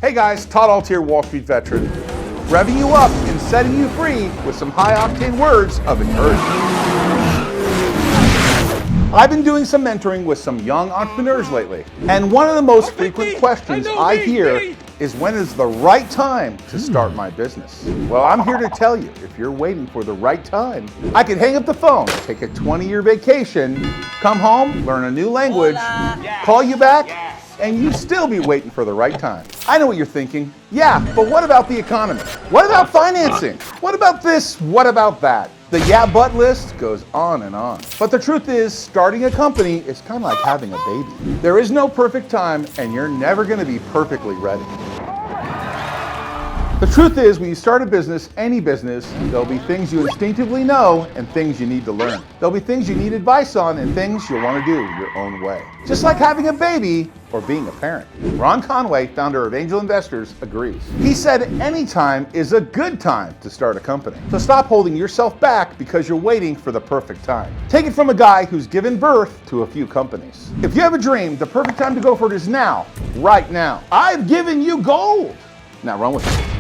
Hey guys, Todd Ault here, Wall Street veteran, revving you up and setting you free with some high-octane words of encouragement. I've been doing some mentoring with some young entrepreneurs lately, and one of the most frequent questions I hear is, when is the right time to start my business? Well, I'm here to tell you, if you're waiting for the right time, I could hang up the phone, take a 20-year vacation, come home, learn a new language, call you back, and you still be waiting for the right time. I know what you're thinking. Yeah, but what about the economy? What about financing? What about this? What about that? The yeah but list goes on and on. But the truth is, starting a company is kind of like having a baby. There is no perfect time, and you're never going to be perfectly ready. The truth is, when you start a business, any business, there'll be things you instinctively know and things you need to learn. There'll be things you need advice on and things you'll want to do your own way. Just like having a baby or being a parent. Conway, founder of Angel Investors, agrees. He said any time is a good time to start a company. So stop holding yourself back because you're waiting for the perfect time. Take it from a guy who's given birth to a few companies. If you have a dream, the perfect time to go for it is now, right now. I've given you gold. Now run with it.